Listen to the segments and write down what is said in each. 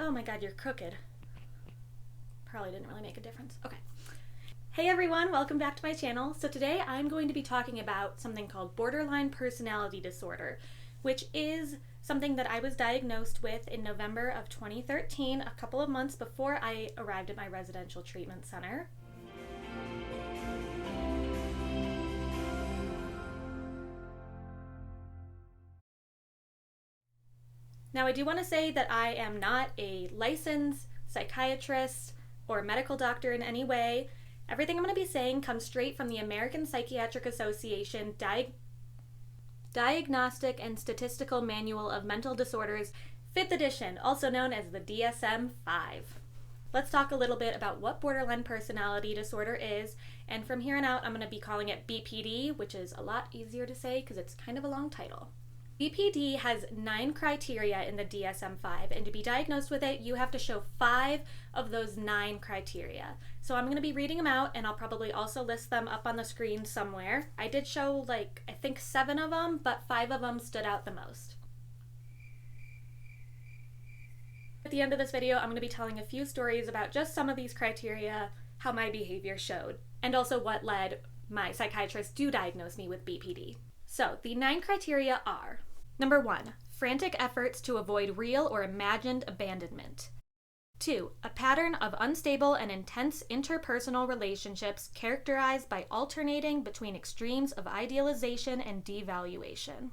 Oh my god, you're crooked. Probably didn't really make a difference. Okay. Hey everyone, welcome back to my channel. So today I'm going to be talking about something called borderline personality disorder, which is something that I was diagnosed with in November of 2013, a couple of months before I arrived at my residential treatment center. Now, I do want to say that I am not a licensed psychiatrist or medical doctor in any way. Everything I'm going to be saying comes straight from the American Psychiatric Association Diagnostic and Statistical Manual of Mental Disorders, 5th edition, also known as the DSM-5. Let's talk a little bit about what borderline personality disorder is, and from here on out I'm going to be calling it BPD, which is a lot easier to say because it's kind of a long title. BPD has 9 criteria in the DSM-5, and to be diagnosed with it, you have to show 5 of those 9 criteria. So I'm going to be reading them out, and I'll probably also list them up on the screen somewhere. I did show, I think 7 of them, but 5 of them stood out the most. At the end of this video, I'm going to be telling a few stories about just some of these criteria, how my behavior showed, and also what led my psychiatrist to diagnose me with BPD. So, the 9 criteria are: number 1, frantic efforts to avoid real or imagined abandonment. 2, a pattern of unstable and intense interpersonal relationships characterized by alternating between extremes of idealization and devaluation.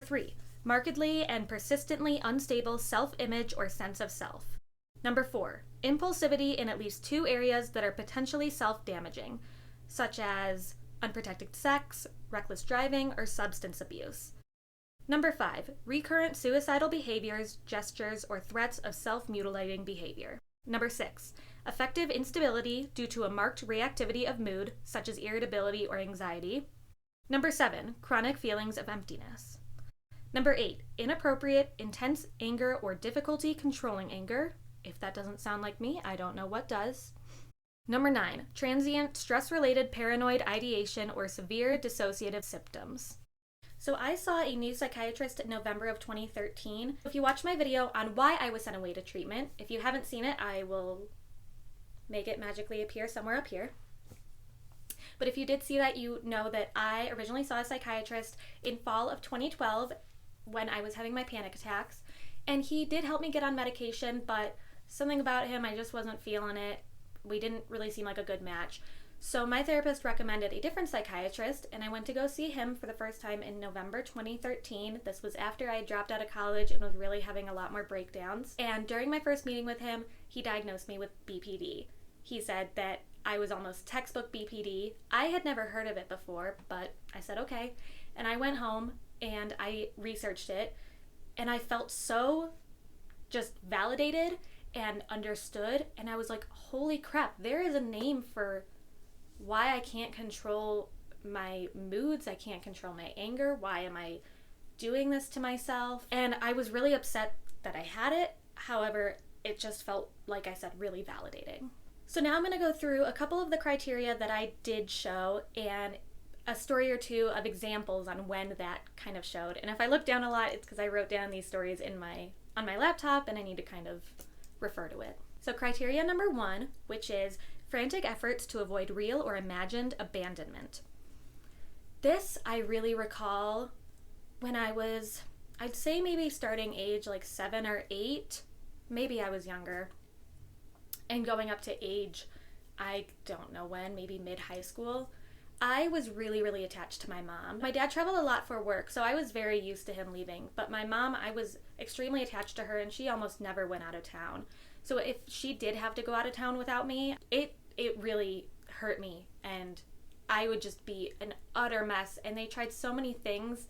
3, markedly and persistently unstable self-image or sense of self. Number 4, impulsivity in at least 2 areas that are potentially self-damaging, such as unprotected sex, reckless driving, or substance abuse. Number 5, recurrent suicidal behaviors, gestures, or threats of self-mutilating behavior. Number 6, affective instability due to a marked reactivity of mood, such as irritability or anxiety. Number 7, chronic feelings of emptiness. Number 8, inappropriate, intense anger or difficulty controlling anger. If that doesn't sound like me, I don't know what does. Number 9, transient, stress-related paranoid ideation or severe dissociative symptoms. So I saw a new psychiatrist in November of 2013. If you watched my video on why I was sent away to treatment, if you haven't seen it, I will make it magically appear somewhere up here. But if you did see that, you know that I originally saw a psychiatrist in fall of 2012 when I was having my panic attacks, and he did help me get on medication, but something about him, I just wasn't feeling it. We didn't really seem like a good match. So my therapist recommended a different psychiatrist, and I went to go see him for the first time in November 2013. This was after I dropped out of college and was really having a lot more breakdowns. And during my first meeting with him, he diagnosed me with BPD. He said that I was almost textbook BPD. I had never heard of it before, but I said okay. And I went home and I researched it, and I felt so just validated and understood, and I was like, holy crap, there is a name for why I can't control my moods, I can't control my anger, why am I doing this to myself? And I was really upset that I had it. However, it just felt, like I said, really validating. So now I'm going to go through a couple of the criteria that I did show and a story or two of examples on when that kind of showed. And if I look down a lot, it's because I wrote down these stories on my laptop and I need to kind of refer to it. So criteria number 1, which is frantic efforts to avoid real or imagined abandonment. This I really recall when I was, I'd say maybe starting age 7 or 8, maybe I was younger, and going up to age, I don't know when, maybe mid-high school. I was really, really attached to my mom. My dad traveled a lot for work, so I was very used to him leaving. But my mom, I was extremely attached to her, and she almost never went out of town. So if she did have to go out of town without me, it really hurt me, and I would just be an utter mess. And they tried so many things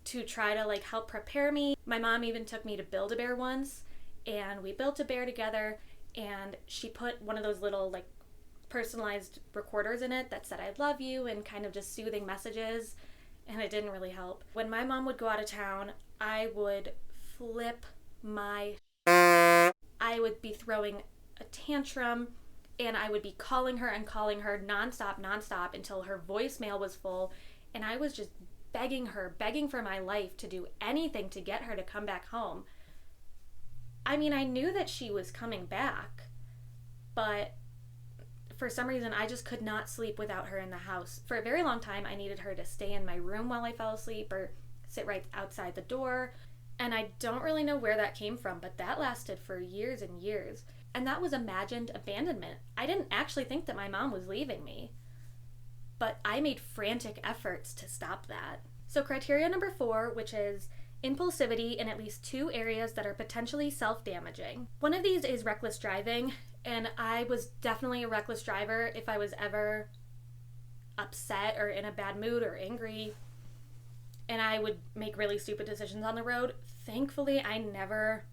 to try to help prepare me. My mom even took me to Build-A-Bear once, and we built a bear together, and she put one of those little personalized recorders in it that said I love you and kind of just soothing messages, and it didn't really help. When my mom would go out of town, I would flip my I would be throwing a tantrum, and I would be calling her nonstop until her voicemail was full, and I was just begging for my life to do anything to get her to come back home. I mean, I knew that she was coming back, but for some reason, I just could not sleep without her in the house. For a very long time, I needed her to stay in my room while I fell asleep or sit right outside the door. And I don't really know where that came from, but that lasted for years and years. And that was imagined abandonment. I didn't actually think that my mom was leaving me, but I made frantic efforts to stop that. So criteria number 4, which is impulsivity in at least 2 areas that are potentially self-damaging. One of these is reckless driving, and I was definitely a reckless driver if I was ever upset or in a bad mood or angry, and I would make really stupid decisions on the road. Thankfully, I never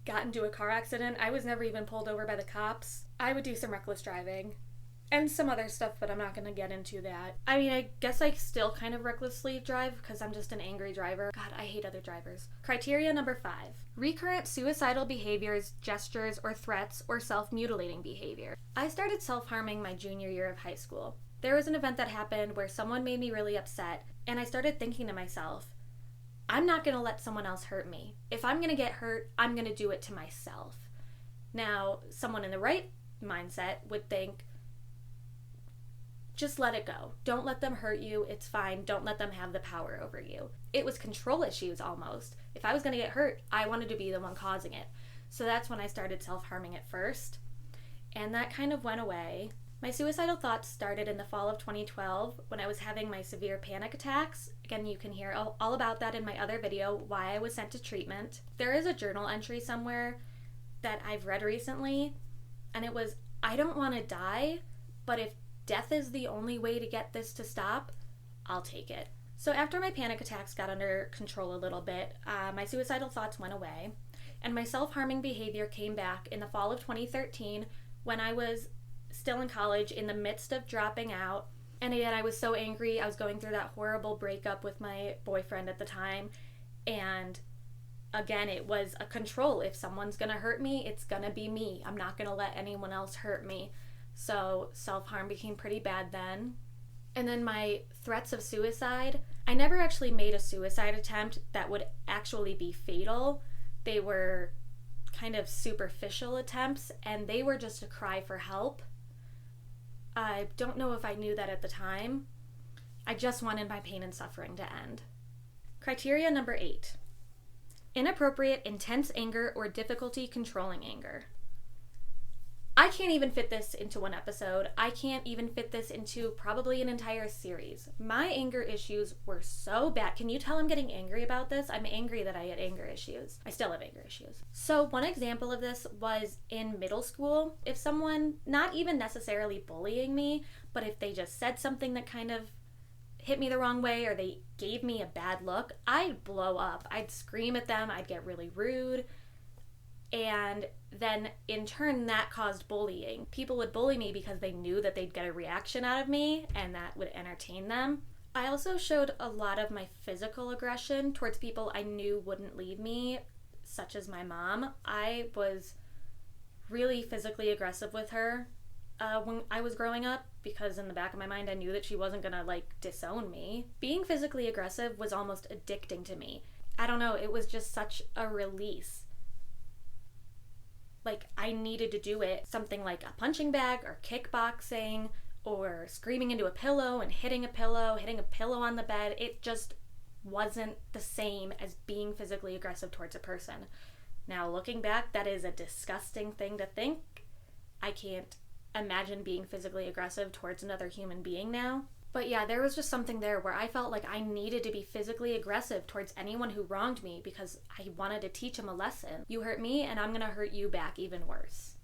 got into a car accident. I was never even pulled over by the cops. I would do some reckless driving and some other stuff, but I'm not going to get into that. I mean, I guess I still kind of recklessly drive because I'm just an angry driver. God, I hate other drivers. Criteria number 5. Recurrent suicidal behaviors, gestures, or threats, or self-mutilating behavior. I started self-harming my junior year of high school. There was an event that happened where someone made me really upset, and I started thinking to myself, I'm not going to let someone else hurt me. If I'm going to get hurt, I'm going to do it to myself. Now, someone in the right mindset would think, just let it go. Don't let them hurt you. It's fine. Don't let them have the power over you. It was control issues almost. If I was going to get hurt, I wanted to be the one causing it. So that's when I started self-harming at first. And that kind of went away. My suicidal thoughts started in the fall of 2012 when I was having my severe panic attacks. Again, you can hear all about that in my other video, Why I Was Sent to Treatment. There is a journal entry somewhere that I've read recently, and it was, I don't want to die, but if death is the only way to get this to stop, I'll take it. So after my panic attacks got under control a little bit, my suicidal thoughts went away, and my self-harming behavior came back in the fall of 2013 when I was still in college in the midst of dropping out. And again, I was so angry. I was going through that horrible breakup with my boyfriend at the time, and again, it was a control. If someone's gonna hurt me, it's gonna be me. I'm not gonna let anyone else hurt me. So self-harm became pretty bad then. And then my threats of suicide, I never actually made a suicide attempt that would actually be fatal. They were kind of superficial attempts, and they were just a cry for help. I don't know if I knew that at the time. I just wanted my pain and suffering to end. Criteria number 8. Inappropriate, intense anger or difficulty controlling anger. I can't even fit this into one episode. I can't even fit this into probably an entire series. My anger issues were so bad. Can you tell I'm getting angry about this? I'm angry that I had anger issues. I still have anger issues. So one example of this was in middle school. If someone, not even necessarily bullying me, but if they just said something that kind of hit me the wrong way or they gave me a bad look, I'd blow up. I'd scream at them. I'd get really rude. And then in turn, that caused bullying. People would bully me because they knew that they'd get a reaction out of me and that would entertain them. I also showed a lot of my physical aggression towards people I knew wouldn't leave me, such as my mom. I was really physically aggressive with her when I was growing up because in the back of my mind I knew that she wasn't gonna disown me. Being physically aggressive was almost addicting to me. I don't know, it was just such a release. I needed to do it. Something like a punching bag or kickboxing or screaming into a pillow and hitting a pillow on the bed. It just wasn't the same as being physically aggressive towards a person. Now, looking back, that is a disgusting thing to think. I can't imagine being physically aggressive towards another human being now. But yeah, there was just something there where I felt like I needed to be physically aggressive towards anyone who wronged me because I wanted to teach them a lesson. You hurt me and I'm gonna hurt you back even worse.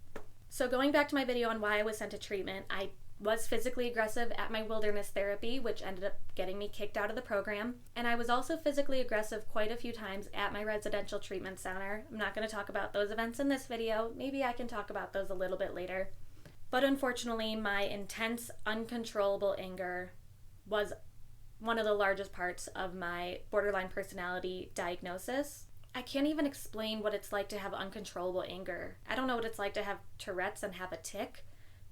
So going back to my video on why I was sent to treatment, I was physically aggressive at my wilderness therapy, which ended up getting me kicked out of the program. And I was also physically aggressive quite a few times at my residential treatment center. I'm not gonna talk about those events in this video. Maybe I can talk about those a little bit later. But unfortunately, my intense, uncontrollable anger was one of the largest parts of my borderline personality diagnosis. I can't even explain what it's like to have uncontrollable anger. I don't know what it's like to have Tourette's and have a tic,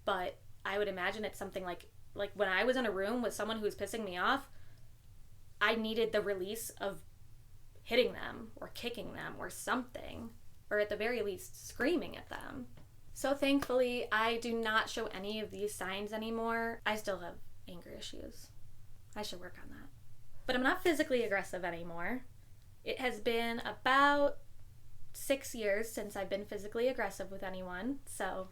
but I would imagine it's something like when I was in a room with someone who was pissing me off, I needed the release of hitting them or kicking them or something. or at the very least screaming at them. So thankfully, I do not show any of these signs anymore. I still have anger issues. I should work on that. But I'm not physically aggressive anymore. It has been about 6 years since I've been physically aggressive with anyone, so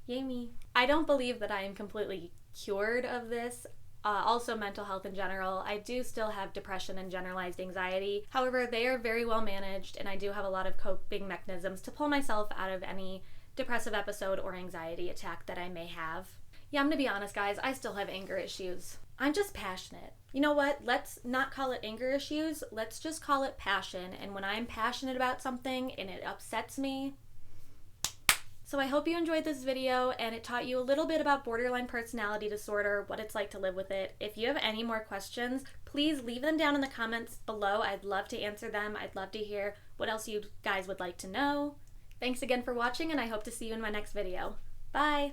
yay me. I don't believe that I am completely cured of this. Also mental health in general. I do still have depression and generalized anxiety. However, they are very well managed, and I do have a lot of coping mechanisms to pull myself out of any depressive episode or anxiety attack that I may have. Yeah, I'm gonna be honest, guys, I still have anger issues. I'm just passionate. You know what? Let's not call it anger issues. Let's just call it passion. And when I'm passionate about something and it upsets me. So I hope you enjoyed this video and it taught you a little bit about borderline personality disorder, what it's like to live with it. If you have any more questions, please leave them down in the comments below. I'd love to answer them. I'd love to hear what else you guys would like to know. Thanks again for watching, and I hope to see you in my next video. Bye!